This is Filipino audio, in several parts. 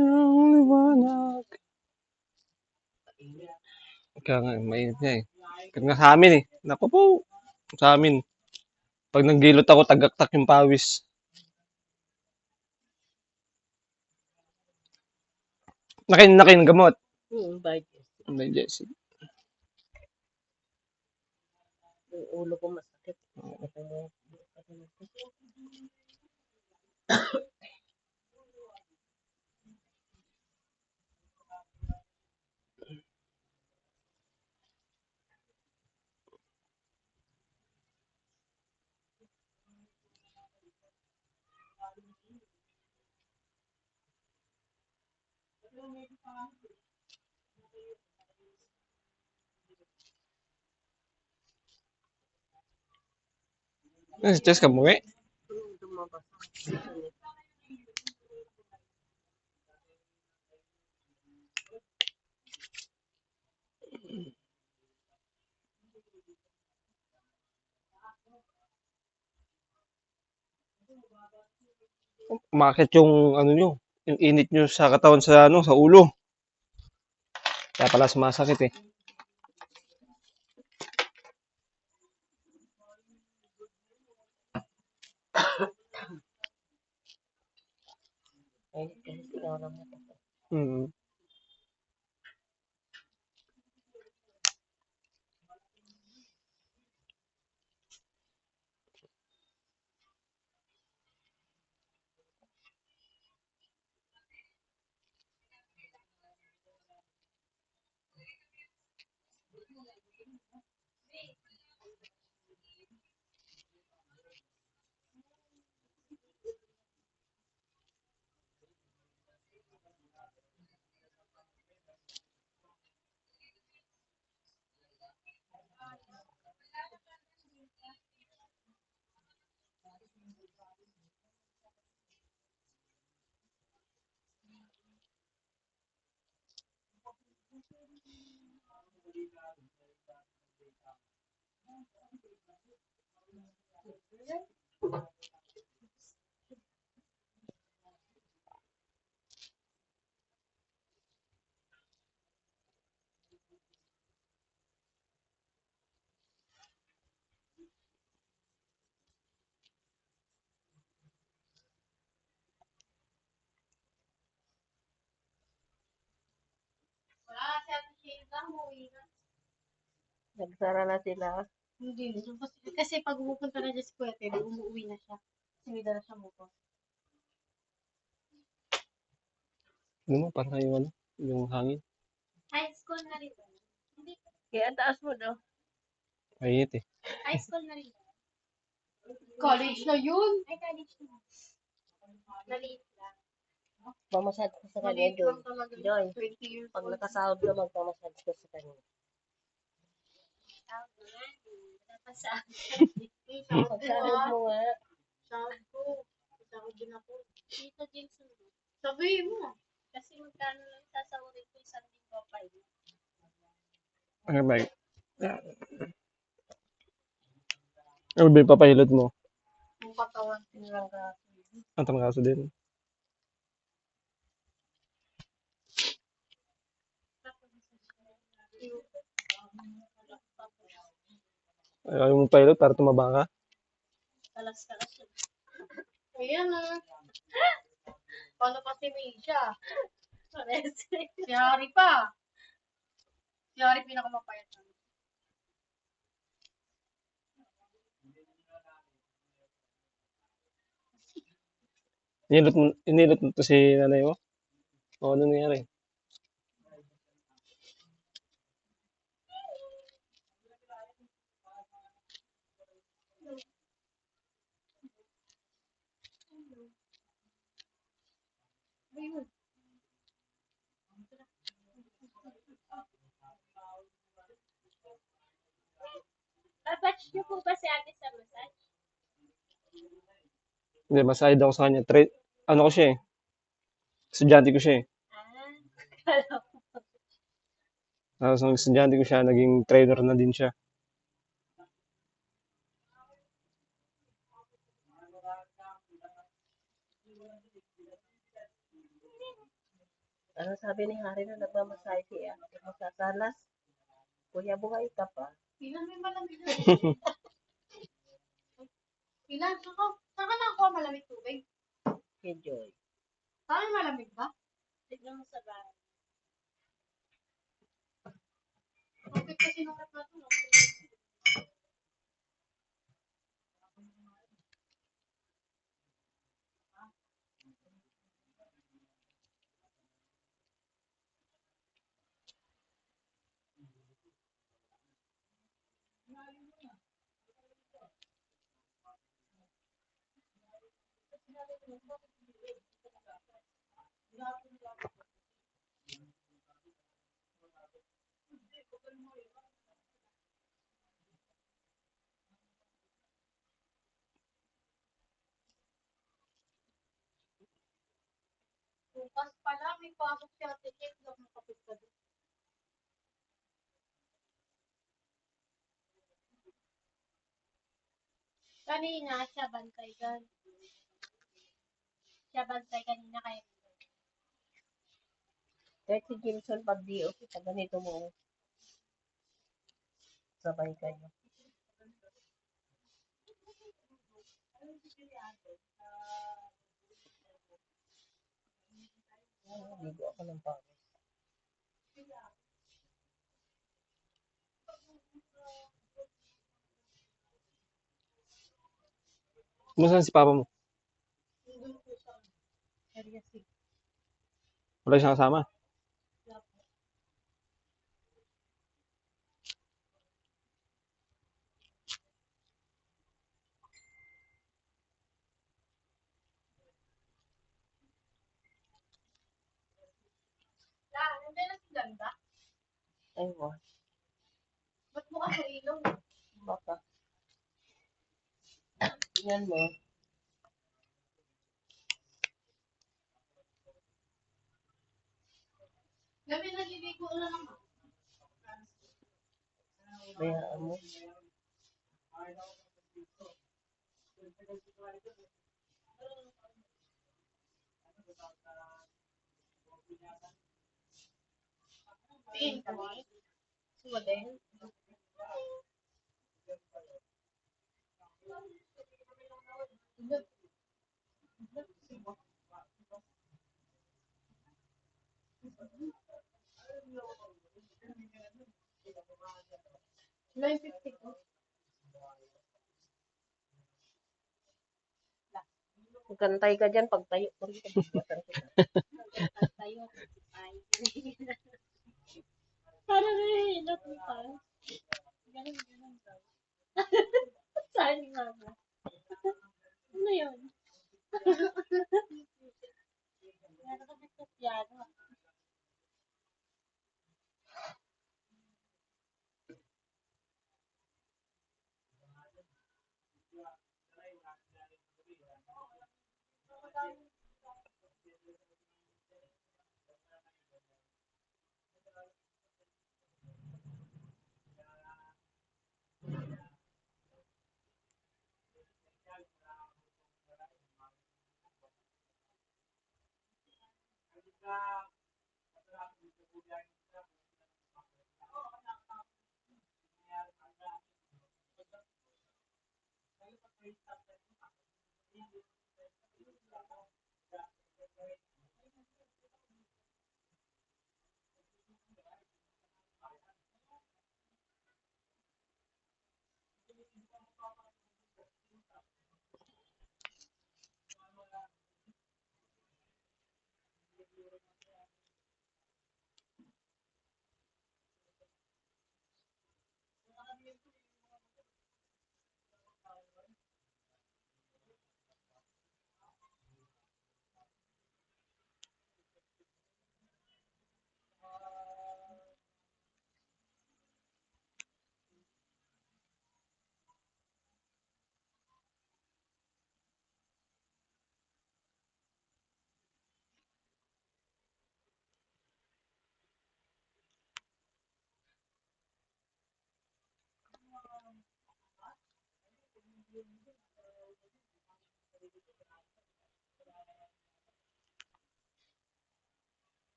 Ang liwanag. Kaya nga, mainit nga eh. Kaya nga sa amin eh. Naku po, sa amin. Pag naggilot ako, tagaktak yung pawis. Nakin gamot. Bite. Hindi, Jessie. Yung ulo ko masakit. Si Jess ka muwi? Lumabas. Umakit yung ano nyo, yung init nyo sa katawan sa ano, sa ulo. Kaya pala sumasakit eh. Ay, kasi ikaw naman. Mm. Nagsara na sila. Hindi. Kasi pag pupunta na dyan si Kuya Ted, umuwi na siya. Kasi may dala siya motor. Ano mo, parang yung ano, yung hangin. High school na rin ba? Hindi. Kaya ang taas mo daw. Mainit eh. High school na rin ba? College na yun! Ay, college na. Maliit lang. Mamasad ko sa kanya, Maliit Joy. lang talaga. Joy, 20 years pag old. nakasahod ka, magpamasad ko sa kanya. Tawag na nga. Napasaan. Pagsahod mo nga. Sahod ko. Sahod din ako. Tito Jason. Sabihin mo. Kasi magkano lang sasahurin ko isang linggo pa yun. Ano ba? Ano ba yung papahilot mo? Ang katawan nilang ka. Ang tamang din. Ayaw mo pilot para tumaba ka? Kalas-kalas yun. Ayan ah. Paano pa si Misha? Si Harry pa. Si Harry pinakamapayat na. Inilot mo to si nanay mo? O ano nangyari? Ayun. Babatch niyo po ba si ate sa massage? Hindi, masahid ako sa kanya. Ano ko siya eh. Estudyante ko siya eh. Kala ko. Tapos nung estudyante ko siya, naging trainer na din siya. Ano sabi ni Hari na nagmamasahe siya? Masasalas. Kuya, buhay ka pa. Ilan may malamig na. Ilan? Saan ka nakakuha malamig tubig? Kay Joy. Saan malamig ba? Tignan mo sa bahay. Bakit kasi nung kat na ito, no? Bukas pala, may pasok si Ate Kate. Huwag makapagpa doon. Kanina, siya bantay doon. Siya bantay kanina kaya. Kahit si Jimson pag di kita ganito mo. Sabay kayo. Ligo ako ng pawis. Kumusta si papa mo? Seriously. Wala siyang kasama. Nandiyan na si Ganda. Ayun. Ba't mo ka sa ilong? Baka. Yan mo. Gabi naliligo na naman. Bayaan mo. Tingin kami. Suwaden. May 50 ko. Magkantay ka dyan pag tayo ko rito. Tayo. Ay. Parang nahihilap mo pa. Ganun, ganun daw. Saan ni mama? Ano yun? Meron kami sa piano.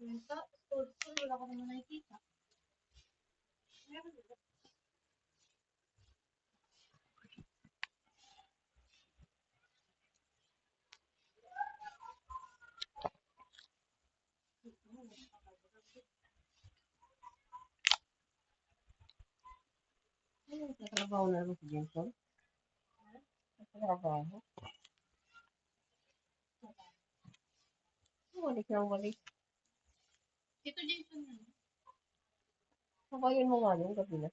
Yung sa school, wala ko naman nakikita. Meron ba? Ano sa trabaho na rin si Jenson? Sa trabaho? Walik na walik. Tito Jason yun. Sabayin mo nga yung gabi na.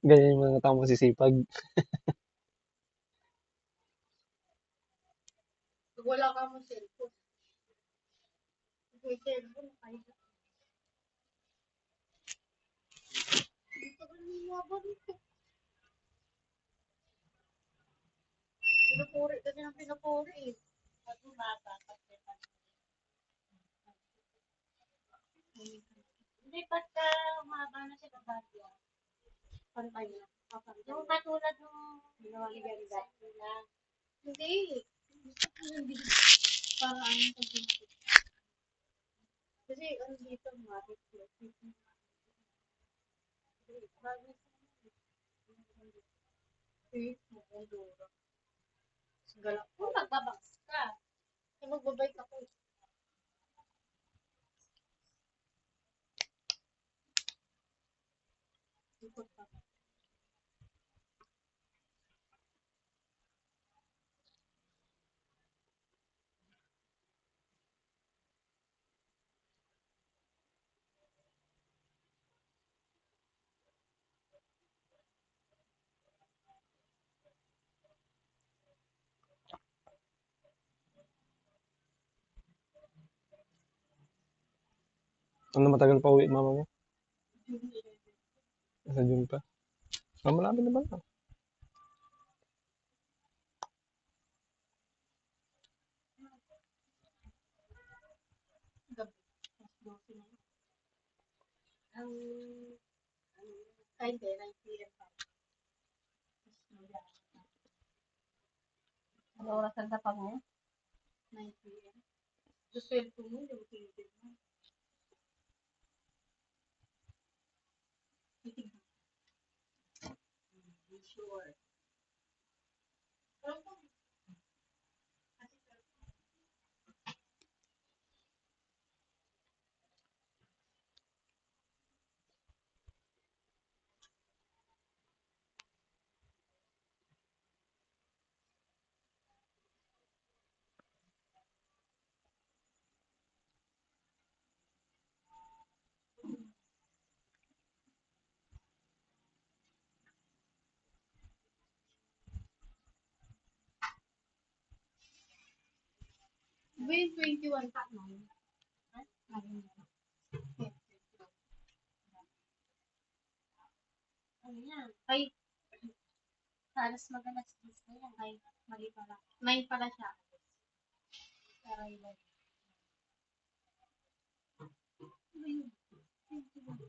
Ganyan yung mga tao masisipag. Pag wala ka mo cellphone. Pag may cellphone, kaya na. Dito ka lumabang ito. Pinupuri kasi ng pinupuri eh. Pag bumaba, pag hindi, pagka umaba na siya kabagyo. Pantay na. Yung katulad nung ginawa ni Ganda. Hindi. Gusto ko yung bigyan. Para ano pag binigyan. Kasi ano dito, marit. Bago magandura. Galak. Kung magbabaks ka, kung magbabay ka ko. Ikot pa. Ano matagal pa uwi mama mo? Sa June pa. Malapit naman na. Gabi. Ang ay hindi, 9 p.m. pa. Ano oras ang tapag niya? 9 p.m. Sa cellphone mo, hindi mo tinigil mo. Titigil. Sure. Pero kung 21 pa, no? Ano yan? Ay, halos magalas na yan. Ay, mali pala. 9 pala siya. Arrival. Ano yun? 21.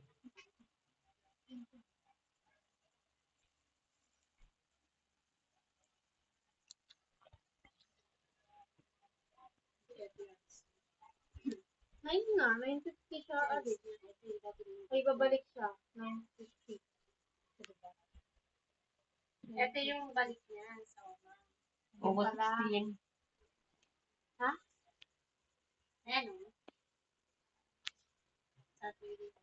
Nine nga, 9:50 siya. Ay, babalik siya. 9:50. Ito yung balik niya. So, August pala. 16. Ha? Ayan o. Saturday.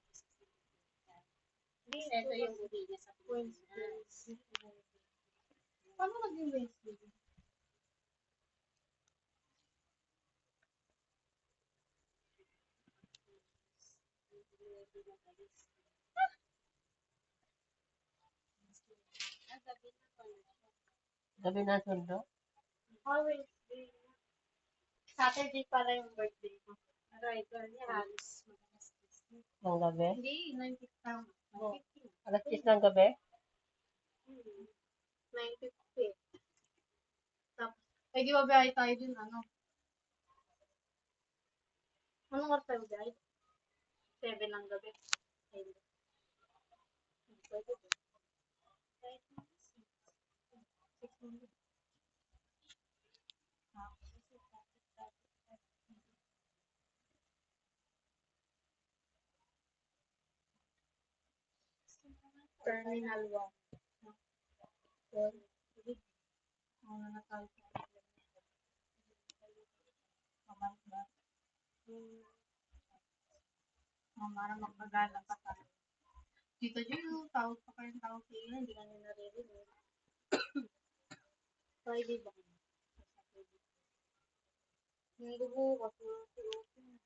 Ito yung uwi niya sa Wednesday. Paano naging Wednesday? Gabi na sundo. Wednesday. Saturday pala yung birthday ko. Arrival niya halos magalas. Ng gabi. Hindi, 9:50 tama. 9:50. Alas 10 ng gabi. 9:50. Tapos, ay di ba biyahe tayo dun, ano? Anong oras tayo biyahe? 7 ng gabi. Ay, hindi. Pwede ba? Kahit mga 6. Terminal 1. Sige. Ano na tayo? Mabalik ba? Para magpagala pa tayo. Tito Joy, tawag pa kayong tawag sa iyo, hindi ka na naririnig. Friday ba? Linggo bukas, wala si Open.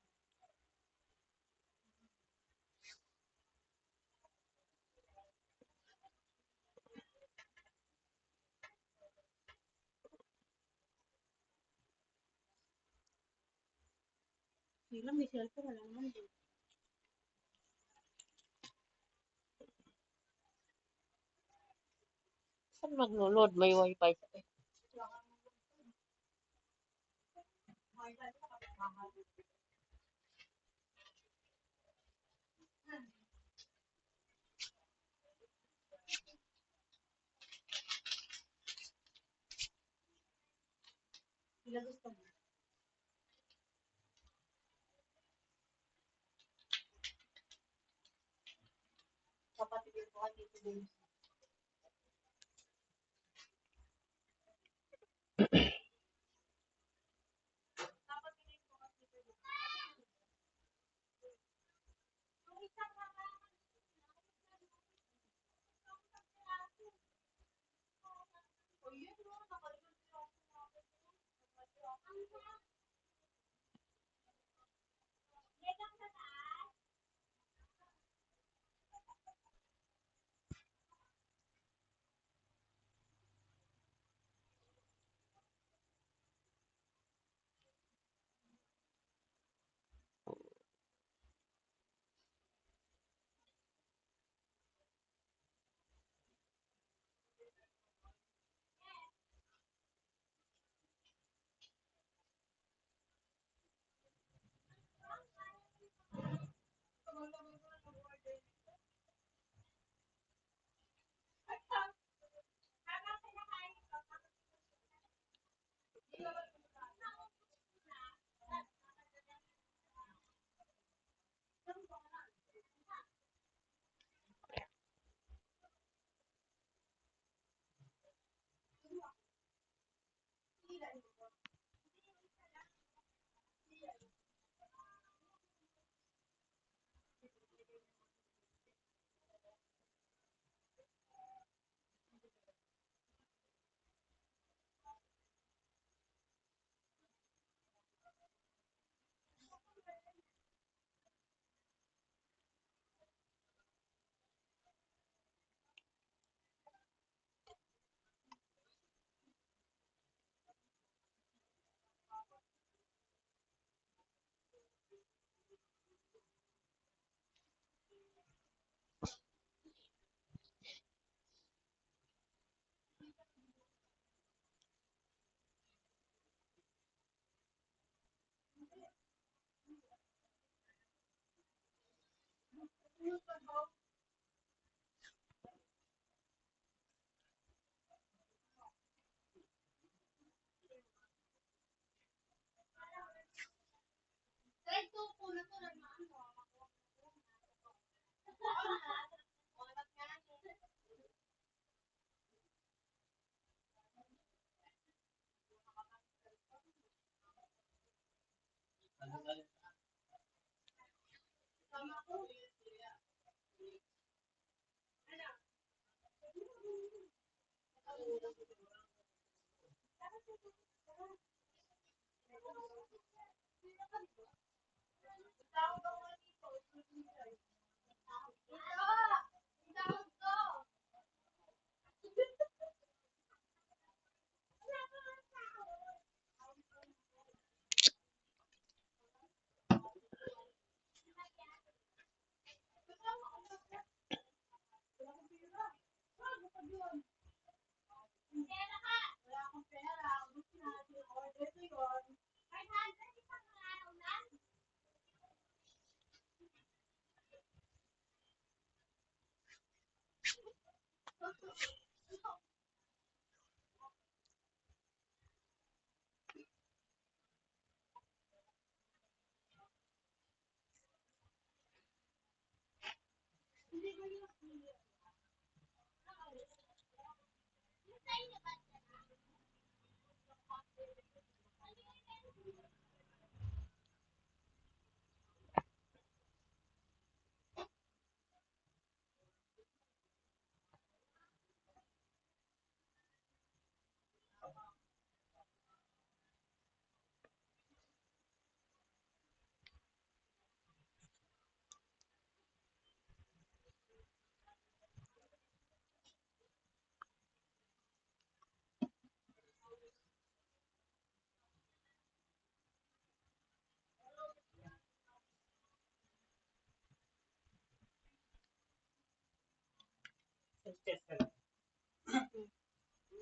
Sila may cellphone, wala naman din. Saan maglo-load? May wifi sa eh. Sila gusto mo. Kapatid yung mga dito din.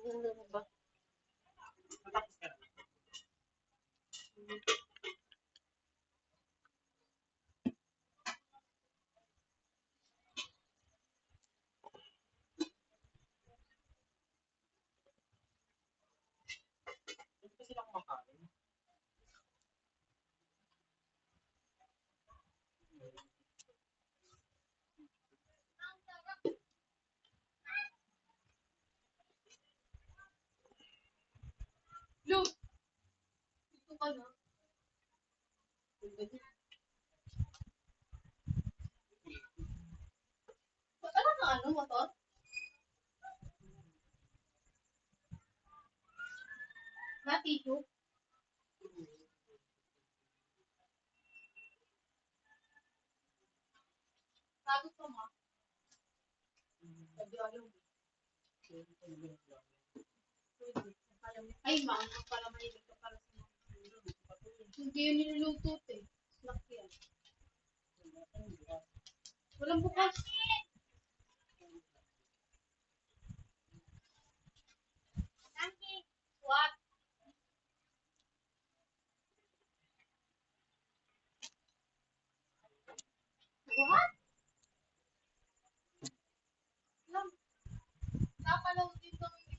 Ano na ba? Look! Ito ka na. Ano na ano, motor? Natito? Sagot ko mo. Ay, ma'am, ang pala mahilig ka pala sa mga hindi yun niluluto eh. Snack yan. Walang bukas. What? What? Lang. Napanood din ko ito.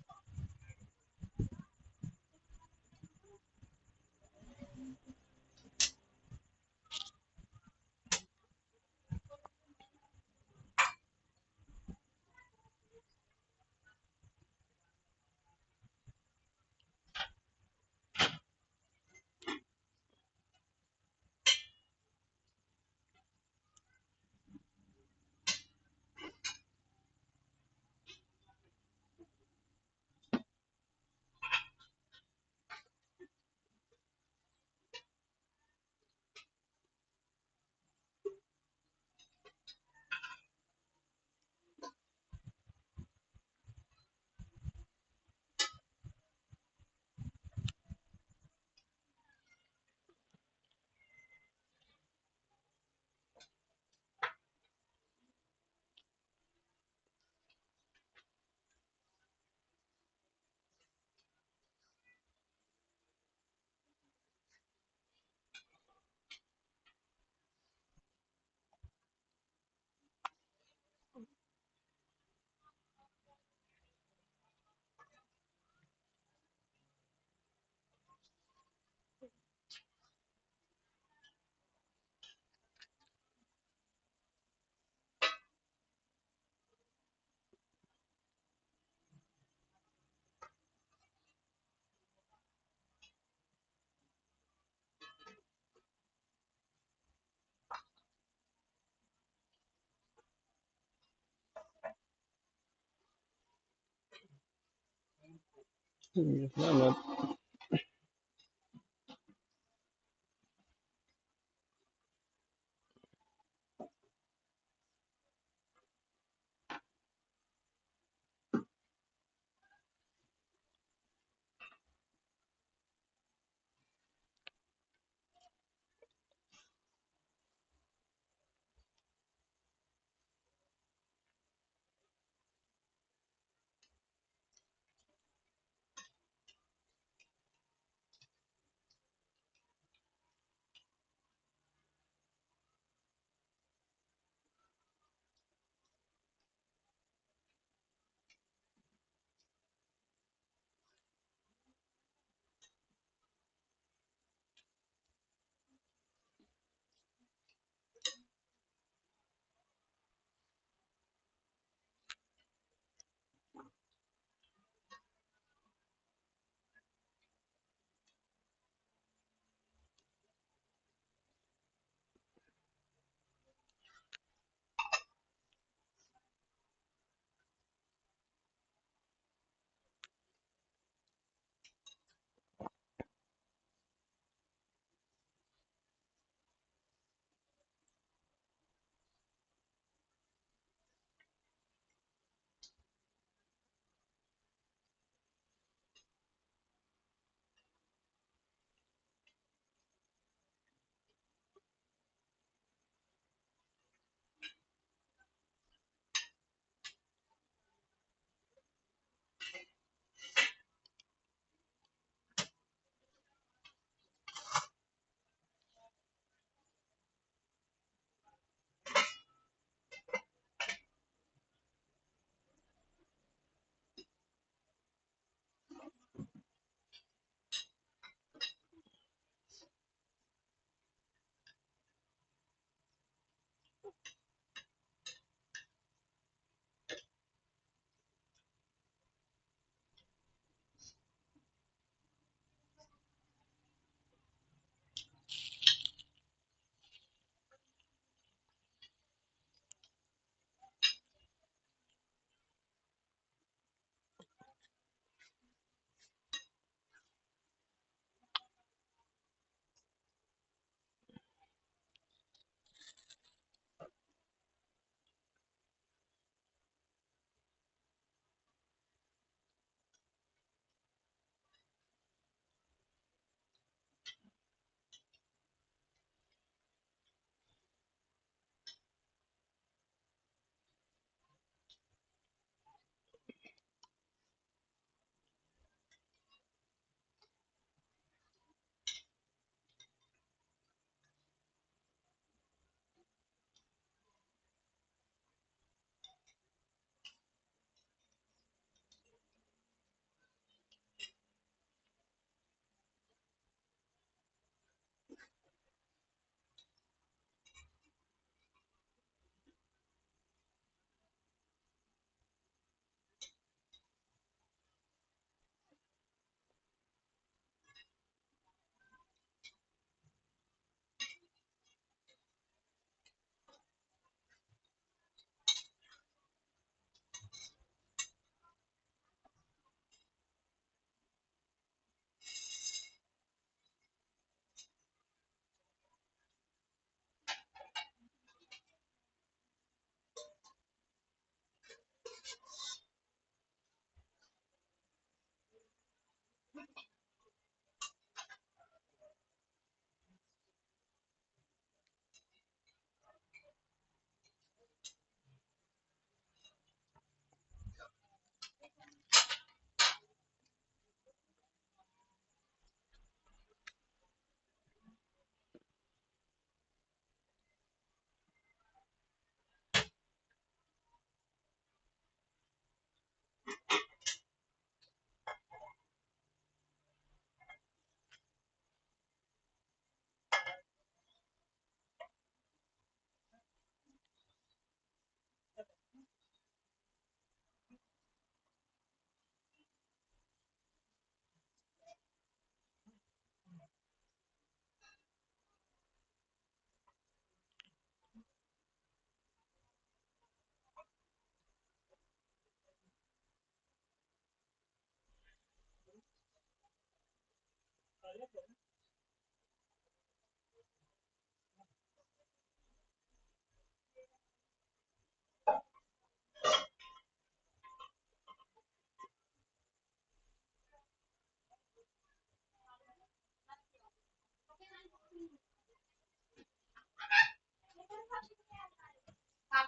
Salamat.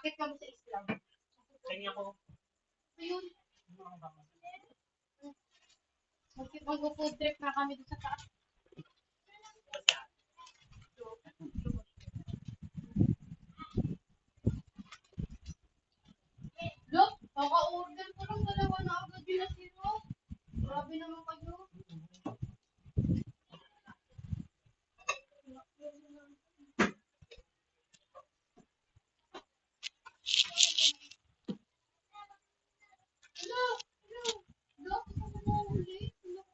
Akit kami sa Islam. Kanya ko. Ayun. Mag-food trip na kami doon sa taas. Look, kaka-order ko lang dalawa na agad yun na sino. Grabe naman kayo. Hello, hello. Look, ako mo ulit. Hello,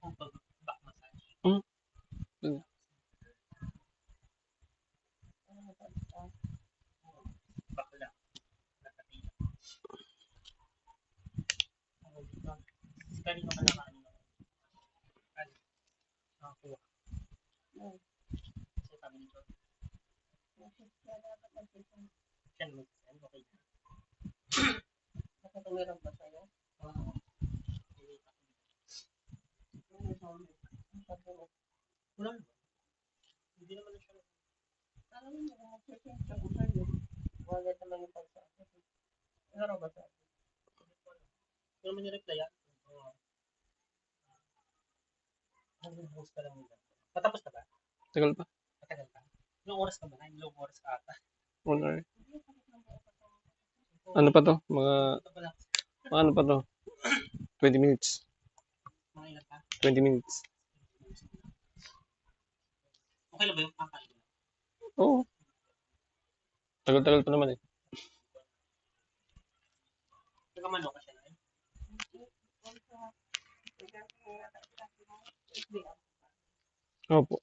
kung pag-back massage. Hmm. Back lang. Nakatila. Ako dito. Kanino ka nakaano? Ano? Nakakuha. Kasi sabi nito. Siya naman. Okay. Nakatumiran ba sa'yo? Oo. Wala naman. Hindi naman na siya. Alam mo, mag-change ako sa'yo. Wala naman yung pagsabi. Ano ba sa'yo? Hindi naman ni-reply ah. Oo. Nag-post ka lang nila. Patapos na ba? Tagal pa. Matagal pa. Ilang oras ka ba? Ilang oras ka ata. 1 hour. Ano pa to? Ito pa lang. Ano pa to? 20 minutes. Mga ilan pa? 20 minutes. Okay lang ba yung kakain? Oo. Tagal-tagal pa naman eh. Nagkamano ka siya na eh. Opo.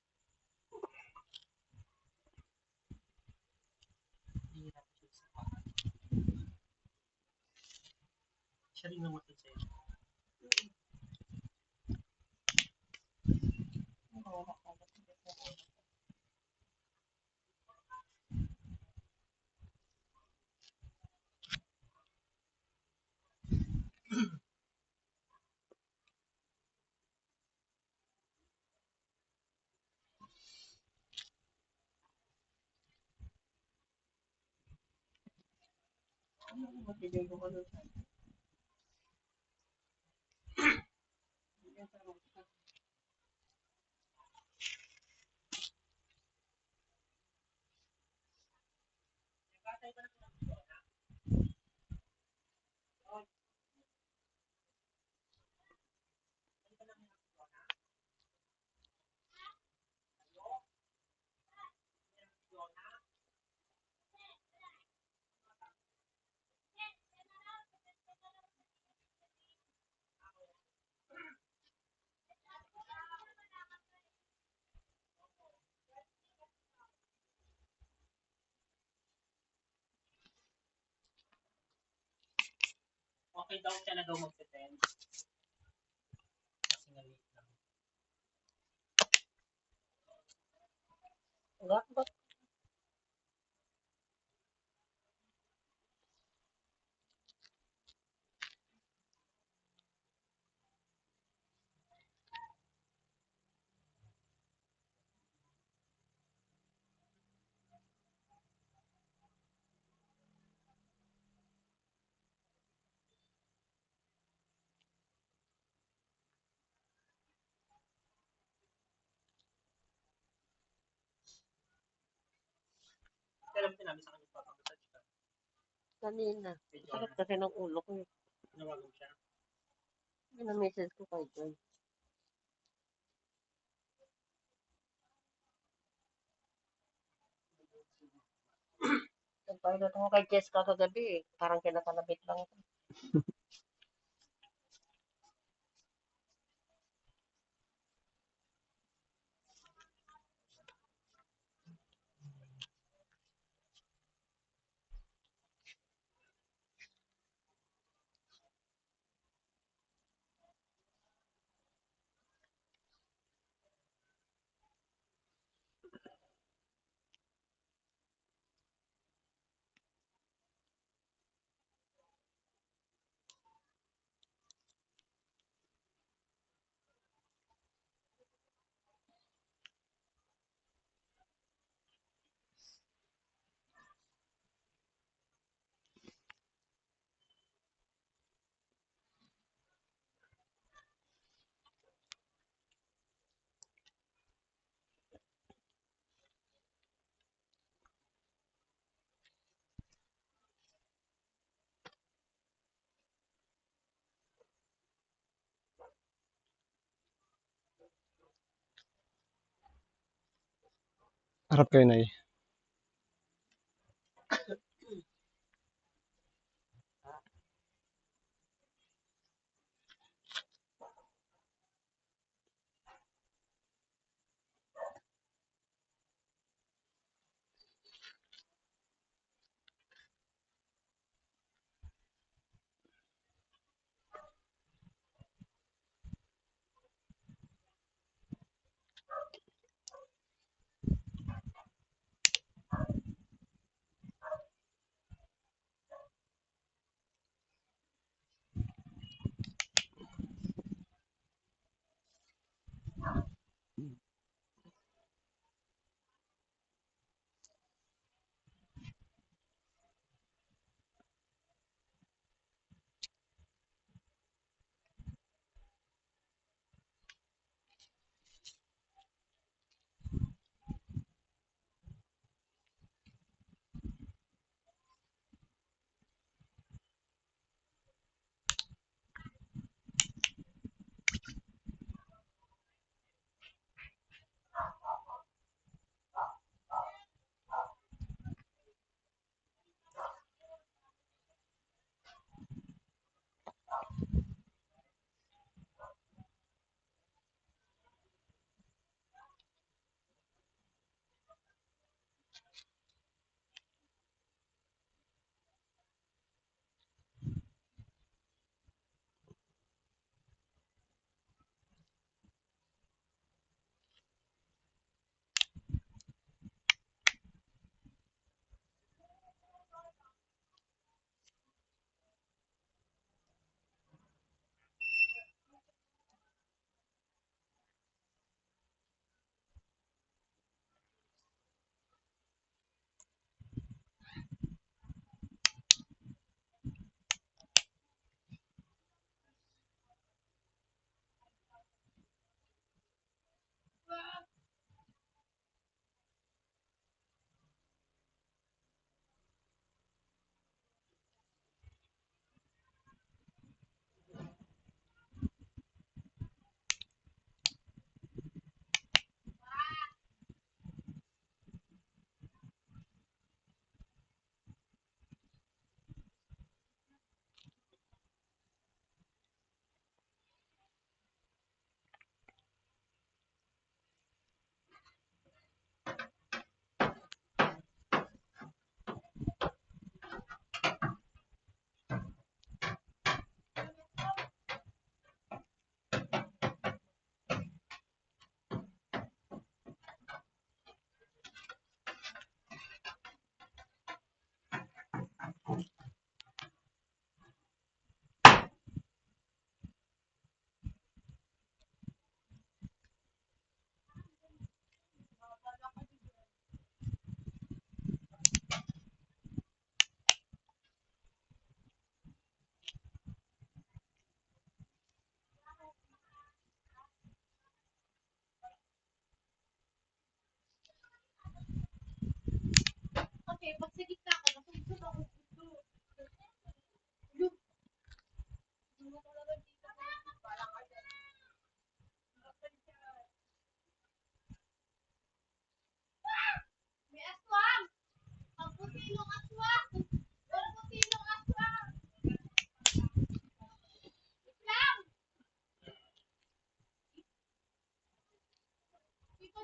Hirap siya sa kakain. Siya rin naman sa'yo. Matiligo ko nun sa'yo. Okay daw siya na daw mag-pretend. Kasi nga late lang. Bakit? Pero sinabi sa kanya papag-massage ka. Kanina. Sakit kasi ng ulo ko. Nawagan siya. Pina-message ko kay Joy. Nagpahilot ako kay Jessica kagabi eh. Parang kinakalabit lang ako. Harap kayo, Nay. Ano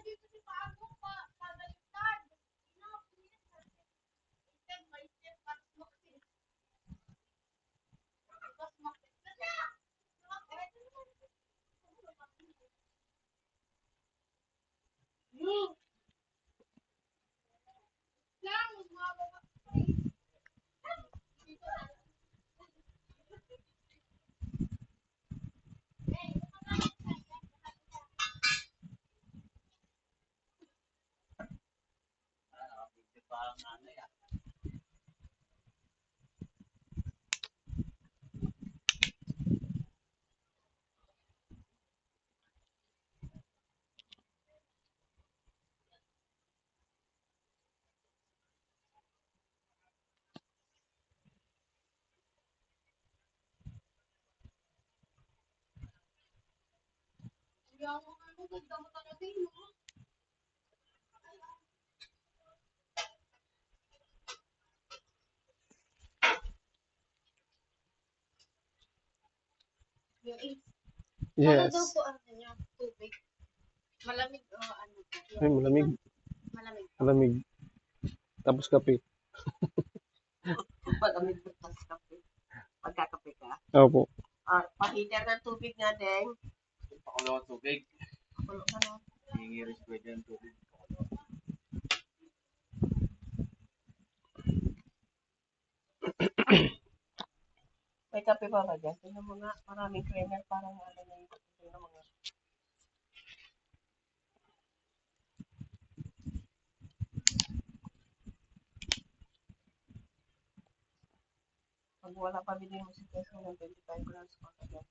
Yes. daw po ang niya? Tubig. Malamig o ano? Ay, malamig. Malamig. Malamig. Tapos kape. Malamig na tas kape. Pagkakape ka. Opo. Pahiter ng tubig nga, Deng. Pakulo ang tubig. Pakulo ka na. Hingi rin pwede ang tubig. May kape pa ba dyan? Tingnan mo nga, maraming creamer, parang ano na yung tingnan mo nga. Pag wala pa bilhin mo si Tesla ng 25 grams pa ka dyan.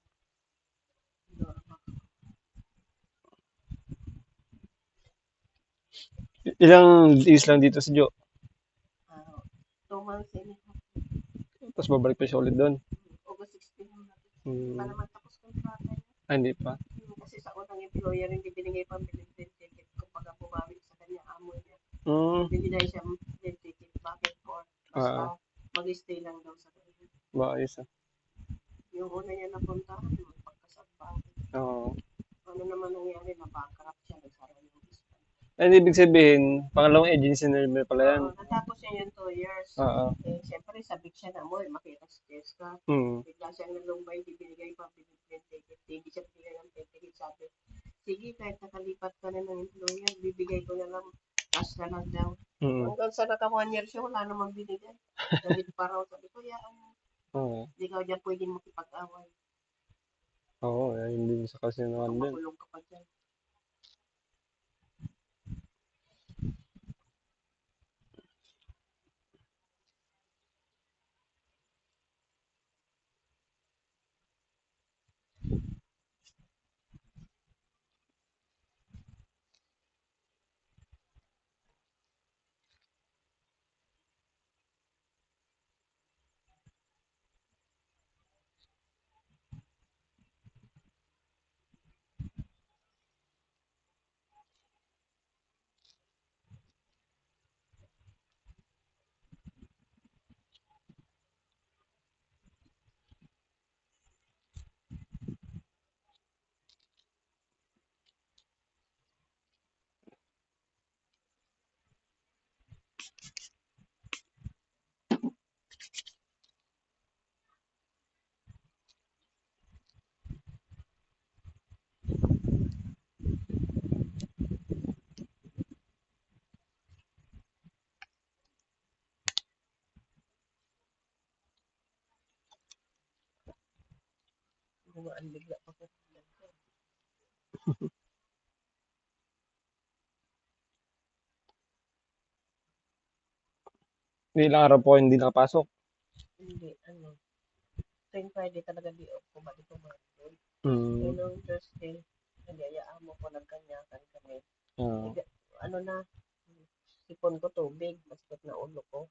Ilang days lang dito sa Jo. 2 months and a half. Tapos babalik pa siya ulit doon. August 16 na natin. Hmm. Para matapos kontrata niya. Hindi pa. Kasi sa unang employer, hindi binigay pa bilhin ticket kapag bumawi sa kanya amo niya. Hmm. Binigay siya bilhin ticket. Bakit po? Basta mag-stay lang daw sa kanya. Maayos ah. Yung una niya napuntahan, pagkasabang. Oo. Ano naman nangyari, na-bankrupt siya, nagsara yung business. Ay, ibig sabihin, pangalawang agency na rin pala yan. Natapos niya yung 2 years. Oo. Eh, siyempre, sabik siya na mo, makita si Jessica. Hmm. Bigla siyang nalumbay, hindi binigay pa, binigay ticket. Hindi siya binigay ng ticket. Sabi, sige, kahit nakalipat ka na ng employer, bibigay ko na lang, cash na lang daw. Hmm. Hanggang sa naka 1 year siya, wala namang binigay. Galit pa raw, sabi ko, Oo. hindi ka dyan pwedeng makipag-away. Oo, yun din sa kasi naman din. Makulong ka pa dyan. Gumaan bigla pa ko. Ilang araw po hindi nakapasok. Hindi, tuwing Friday talaga di off ko, balik ko Monday. Hmm. Eh, nung Thursday, nagyayaan mo ko, nagkanyakan kami. Oo. Ano na, sipon ko tubig, basket na ulo ko.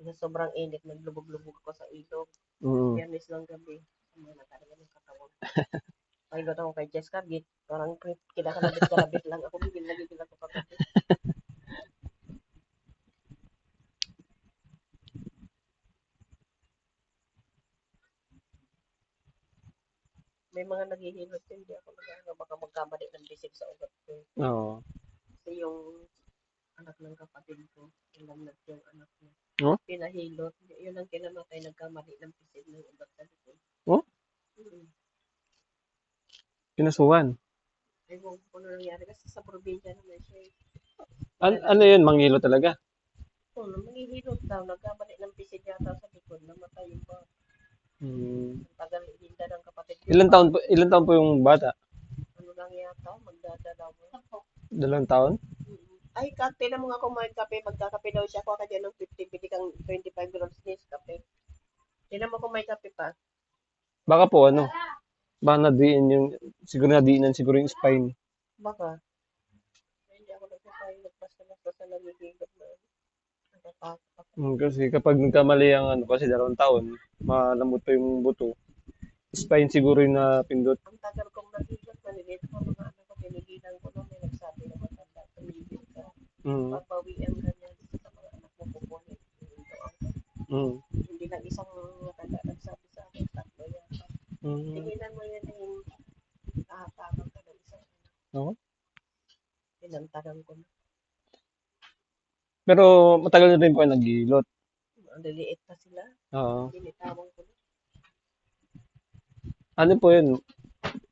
Sa sobrang init, naglubog-lubog ako sa ilog. Hmm. Biyernes lang gabi, na talaga ng katawan. Ay, gato ko kay Jessica, parang kinakalabit-kalabit lang ako, bigil ako kagabi. May mga naghihilot din, hindi ako nag-ano, baka magkamali ng bisig sa ugat ko. Oo. Kasi yung anak ng kapatid ko, ilamnat yung anak niya. Oh? Pinahilot, yun ang kinamatay, nagkamali ng bisig ng ugat sa likod. Oh? Mm. Pinasuhan. Ewan ko ano nangyari kasi sa probinsya naman siya. Ano yun? Manghilo talaga? Oo, manghihilot daw, nagkamali ng bisig yata sa likod, namatay yung bata. Hmm. Ang tagal ilinda ng kapatid ko. Ilan taon po yung bata? Ano lang yata, magdadalaw. 2 taon? Ay, kape na mga kumain kape, magkakape daw siya. Kuha ka dyan ng 50, bili kang 25 grams nis kape. Tinan mo kumain kape pa. Baka po ano? Baka nadiin yung, siguro nadiinan siguro yung spine. Baka. Hindi ako nagpapahilot, basta sa nagigilot na. Natatakot ako. Kasi kapag nagkamali ang ano, kasi 2 taon, malambot pa yung buto. Spine siguro yung napindot. Ang tagal kong nagigilot, maliliit ko mga anak ko, pinigilan ko nung may nagsabi na matanda, tumigil ka. Mm. Pagbawian ka niya sa mga anak mo kukunin. Ito ang Mm. hindi lang isang matanda nagsabi sa akin, tatlo yata. Mm. Tigilan mo yan yung nakakabang ka ng isang Oo. pinantanan ko na. Pero matagal na rin po kayo naghihilot. Ang liliit pa sila, Oo. binitawan ko na. Ano po yun?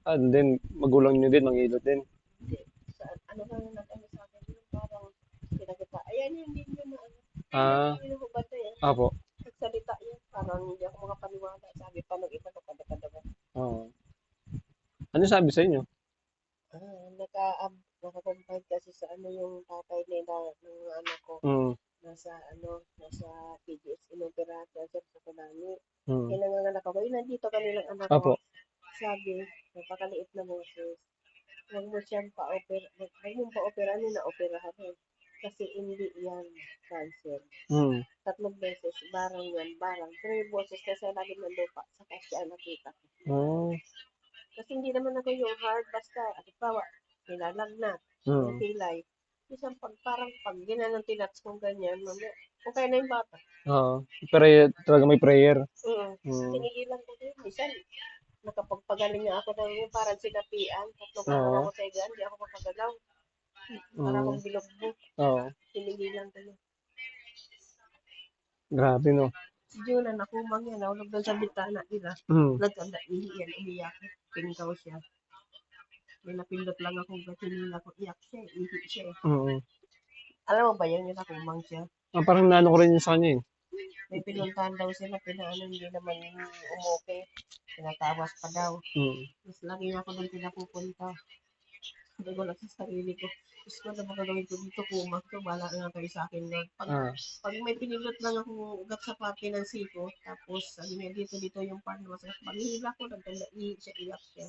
Ano din, magulang nyo din, manghilot din. Hindi. Ano ba yung nag-ano sa akin, yung parang pinagkita, ayan yung hindi nyo na ano. Ah, Hindi nyo hubad na yan. apo. Nagsalita yan, parang hindi ako makapaniwala. Sabi pa nung iba, nakadakadaga. Oo. Ano sabi sa inyo? Naka-confide kasi sa ano yung tatay nila ng anak ko. Mm. Nasa PGS inoperasyon sa Kulani. Mm. Kaya nanganganak ako, yun nandito kanilang anak Apo. ko. Sabi, napakaliit na boses. Huwag mo siyang pa-opera. Huwag mong pa-opera, ano na operahan eh. Kasi hindi yan cancer. Mm. 3 beses, barang yan, barang. 3 boses na sa lalim ng lupa, saka siya nakita ko. Oh. Kasi hindi naman ako yung hard, basta, bawa, nilalagnat, Mm. yung pilay. Isang parang pag ginanong tinats kong ganyan, mamaya, okay na yung bata. Oo. Pero talaga may prayer. Mm. Tinigilan ko din. Minsan, nakapagpagaling nga ako ng yung parang sinapian. 3 araw Oo. ako sa igan, hindi ako makagalaw. Para Mm. akong bilogbog. Oo. Tinigilan ko yun. Grabe no. Si Jonah, nakumang yan, nahulog doon sa bitana nila. Mm. Nagkanda, ihiyan, umiyak. Pinikaw siya. May napindot lang akong gatinila ko. Iyak siya, ihi siya. Mm. Alam mo ba yun, yung nakumang siya? Parang naano ko rin yun sa kanya eh. May pinuntahan daw sila, pinaano, hindi naman umuke. Pinatawas pa daw. Mm. Mas lagi na ako doon pinapupunta. Sabi ko lang sa sarili ko, gusto ko na magagawin ko dito, kumag to, bala nga kayo sa akin. Lord. Ah. Pag may pinindot lang akong ugat sa parte ng siko, tapos sabi niya dito yung part na masakit. Maghihila ko, nagkanda, siya, iyak siya.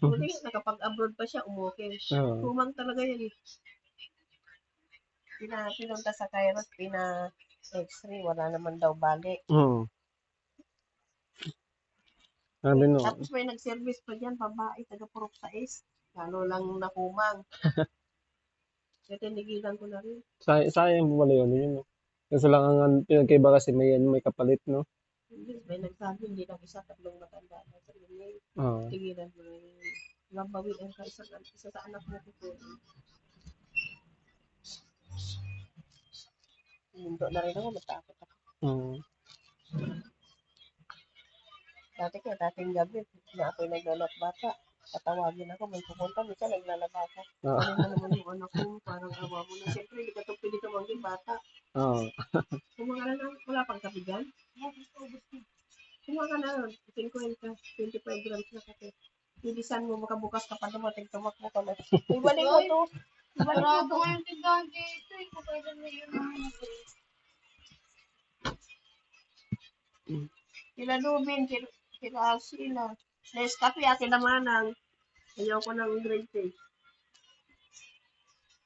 Muli, nakapag-abroad pa siya, umuke. Oo. Kumang talaga yan eh. Pinunta sa Kairos, x-ray, wala naman daw balik. Mm. Grabe no. Tapos may nag-service pa dyan, babae, taga Purok Sais. Lalo lang nakumang. Kaya tinigilan ko na rin. Sayang po pala yun. Kasi lang ang pinagkaiba kasi may kapalit, no? Hindi, may nagsabi, hindi lang isa, 3 matanda na sa inyo. Oo. Tigilan mo na rin. Mabawian ka isa sa anak mo ko. Hindo na rin ako, matakot ako. Mm. Dating gabi, na ako'y naglalak bata. Tatawagin ako, may pupunta, minsan naglalaba ako. Oo. Ano na naman yung anak ko, parang awa mo na. Siyempre, hindi ka ito pwede tumangin bata. Oo. Kumaka na, wala pang kape dyan. Kumaka na, 25 grams na kape. Bilisan mo, makabukas ka pa dumating, tumakbo ka na. Ibalik mo to. Ibalik mo Sarado to. nga yung tindahan dito eh. Kung pwede mo yun mga Sila Lubin, sila Sheila. Nescafe, akin naman ang ayaw ko ng grade cake.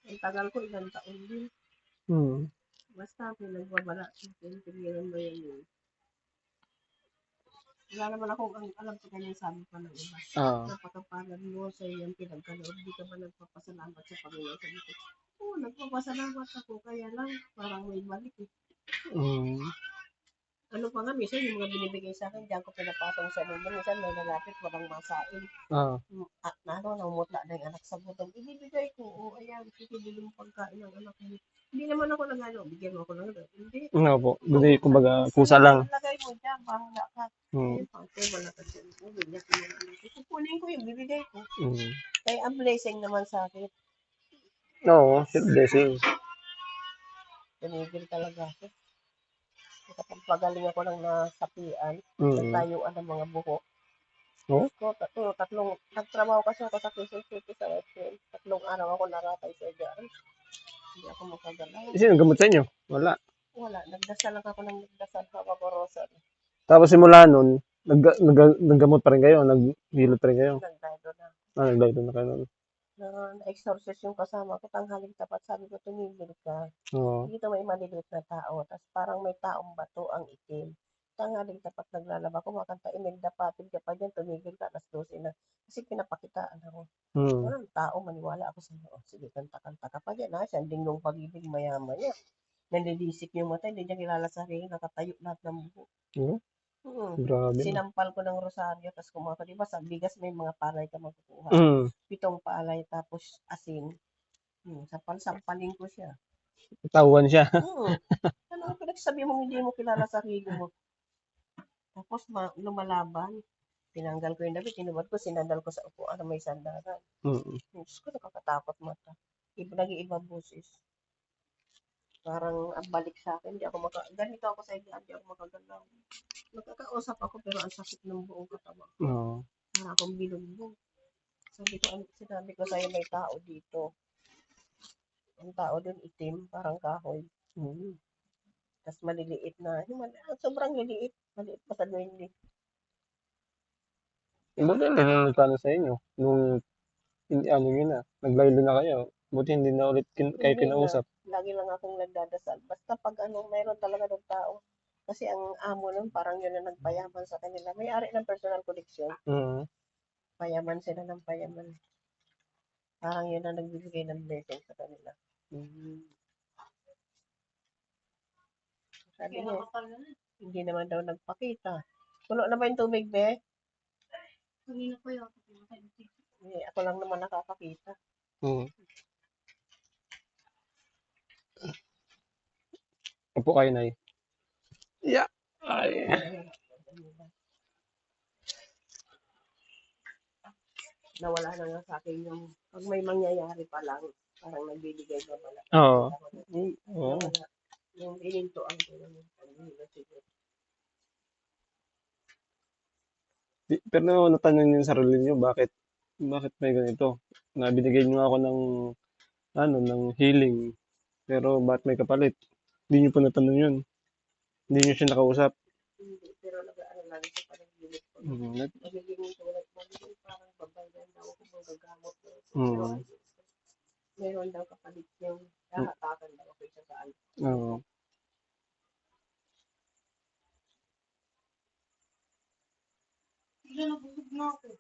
Ang tagal ko, 1 taon din. Mm. Basta, pinagbabala. Tigilan mo yan yun. Wala naman akong alam sa kanya sabi pa ng iba. Oo. Napakapalan mo sa iyong pinagkaloob. Di ka ba nagpapasalamat sa Panginoon? Sabi ko, oo, nagpapasalamat ako. Kaya lang, parang may balik eh. Mm. Ano pa nga, minsan yung mga binibigay sa akin, diyan ko pinapasok sa mundo. Minsan may lalapit, walang masain. Ah, At namumutla na yung anak sa gutom. Ibibigay ko, o ayan, bibili mo pagkain ng anak mo. Hindi naman ako bigyan mo ako ng ano. Hindi. ano po. Hindi, kumbaga, kusa lang. Lagay mo dyan, bahala ka. Mm. Ayun, pante, wala ka dyan. Bigyan ko ng anak ko. Kukunin ko yung bibigay ko. Mm. Kaya ang blessing naman sa akin, Oo, blessing. tumigil talaga ako. Kapag pagaling ako ng nasapian, Mm. nagtayuan ng mga buhok. Oh? Tatlong, nagtrabaho kasi ako sa Quezon City sa FM. 3 araw ako naratay sa dyan. Hindi ako makagalaw. Sino gamot sa inyo? Wala. Wala, nagdasal lang ako ng nagdasal sa rosary. Tapos simula nun, naggamot pa rin kayo, naghilot pa rin kayo. Nagdado na. Nagdayto na kayo nun. Na-exorcist yung kasama ko, tanghaling tapat, sabi ko, tumigil ka. Oo. Dito may maliliit na tao, tapos parang may taong bato ang itim. Tanghaling tapat naglalaba ko, makanta, inagdapatin ka pa dyan, tumigil ka, alas 12 na. Kasi pinapakitaan ako. Mm. Walang tao, maniwala ako sa iyo. Sige, kanta-kanta ka pa dyan, ha? Siya, dinggong pag-ibig, mayaman niya. Nanlilisik yung mata, hindi niya kilala sarili, nakatayo lahat ng buhok. Oo. Grabe. Sinampal ko ng rosaryo, tapos kumaka, di ba, sa bigas may mga palay ka makukuha. Mm. 7 palay, tapos asin. Sampal-sampalin ko siya. Tauhan siya. Ano ang pinagsabi mo, hindi mo kilala sarili mo? Tapos lumalaban. Tinanggal ko yung damit, tinubad ko, sinandal ko sa upuan na may sandalan. Mm. Diyos ko, nakakatakot mata. Nag-iibang boses. Parang ang balik sa akin, ganito ako sa hindi ako makagalaw. Nakakausap ako, pero ang sakit ng buong katawan. Oo. Para akong binugbog. Sinabi ko sa'yo, may tao dito. Ang tao dun itim, parang kahoy. Tapos maliliit na, sobrang liliit. Maliit pa sa duwende. Buti na nagkano sa inyo. Nung, ano yun na, naglaylo na kayo. Buti hindi na ulit kayo Hindi kinausap. na. Lagi lang akong nagdadasal. Basta pag mayroon talaga ng tao. Kasi ang amo nun, parang yun na nagpayaman sa kanila. May-ari ng personal collection. Mm. Payaman sila ng payaman. Parang yun na nagbibigay ng blessing sa kanila. Sabi niya, hindi naman daw nagpakita. Puno na ba yung tubig, be? Kanina po yun. Ako lang naman nakakakita. Mm. Opo kayo, Nay. Yeah. Ay. Nawala na nga sa akin yung, pag may mangyayari pa lang, parang nagbibigay ka pala. Oo. Oo. Nawala. Yung inintuan ko naman. Pero natanong niyo sa sarili niyo, bakit may ganito? Na binigay niyo ako ng, ng healing. Pero bakit may kapalit? Hindi niyo pa natanong yun. Hindi niyo siya nakausap. Hindi, pero nag-aaral lagi sa panaginip ko. Mm. Magiging parang babayan daw ako magagamot. Mm. Meron daw kapalit yung hahatakan daw ako isa saan. Oo. Bigla nabusog na ako.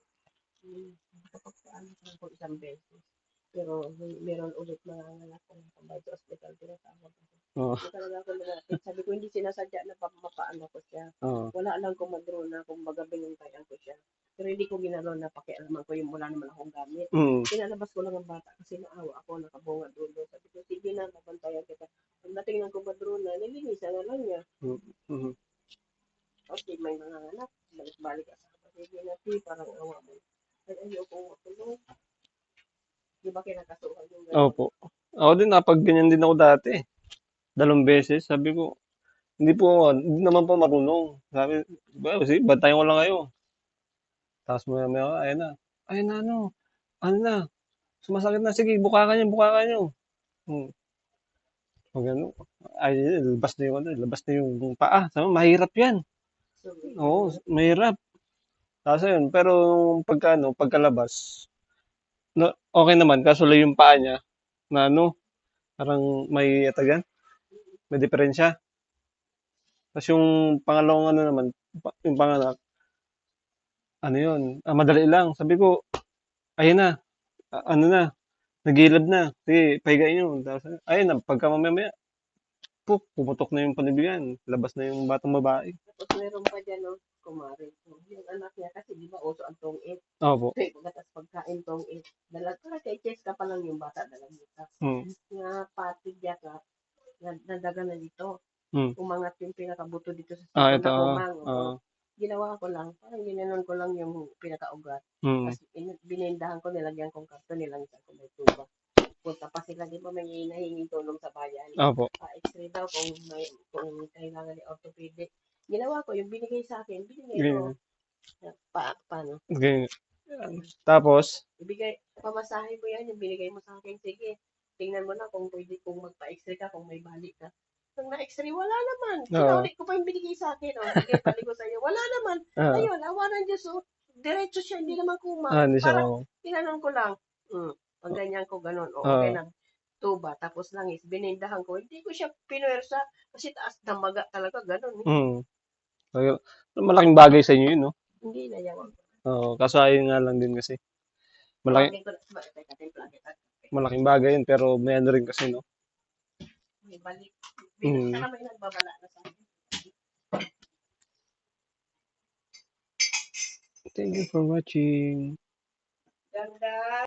Kapag saan ko isang beses. Pero meron ulit nanganganak ko ng pambay sa hospital. Tinatawag ako. Oo. Hindi talaga ako lumapit. Sabi ko, hindi sinasadya na mapaano ko siya. Oo. Wala lang kumadro na kung baga binuntayan ko siya. Pero hindi ko ginano na pakialaman ko yung wala naman akong gamit. Mm. Pinalabas ko lang ang bata kasi naawa ako, nakabunga dulo. Sabi ko, sige na, nabantayan kita. Pagdating ng kumadro na, nilinisan na lang niya. Mm. Okay, may nanganganak. Balik-balik ka sa kapatid na parang awa mo. Ay, ayoko matulog. Di ba kinakasuhan yung gano'n? Opo. Ako din, ganyan din ako dati. 2 beses. Sabi ko, hindi naman po marunong. Sabi, sige, bantayan ko lang kayo. Tapos maya, ayun na, ano na, sumasakit na, sige, bukakan nyo. Pag ano, labas na yung paa. Sabi, mahirap yan. So, Oo, mahirap. Tapos ayun, pero pagkalabas, okay naman, kaso lang yung paa niya, na parang may diferensya. Tapos yung pangalawang naman, yung panganak, madali lang. Sabi ko, ayun na, nagilab na. Sige, pahigain nyo. Tapos, ayun na, pagka mamaya, pumutok na yung panibigan. Labas na yung batang babae. Tapos meron pa dyan, no, kumare. Yung anak niya, kasi di ba uso ang tong-it. Opo. Okay, pagkatas pagkain tong-it. Para kay Cheska pa lang yung bata, dalamuta. Mm. Nga patigya ka, nadaga na dito. Mm. Umangat yung pinakabuto dito sa Ah, sipon ito. na umang. Ah. Ginawa ko lang, parang ginanon ko lang yung pinakaugat. Mm. Tapos binindahan ko, nilagyan kong karton, nilagyan ko may tuba. Punta pa sila, di ba may nahinging tulong sa bayan? Opo. X-ray daw kung kailangan ni orthopedic. Ginawa ko, yung binigay sa akin, binigay ko. Paano? Okay. Tapos, Pamasahe mo yan, yung binigay mo sa akin, sige. Tingnan mo na kung pwede kung magpa-x-ray ka, kung may balik ka. Nung na-x-ray, wala naman. Sinaulit ko pa yung binigay sa akin. Sige, balik ko sa iyo. Wala naman. Ayun, awa ng Diyos. Diretso siya, hindi naman kumang. hindi siya Parang, tinanon ko lang. Pag ganyan ko, ganun. Okay na. Tuba. Tapos langis. Binindahan ko. Hindi ko siya pinuwersa. Kasi taas na maga talaga. Ganun. Malaking bagay sa inyo yun, no? Hindi na yawan. Kaso ayun nga lang din kasi. Malaking bagay yun, pero may ano rin kasi, no? May balik. Saka may nagbabala na sa akin. Thank you for watching. Ganda.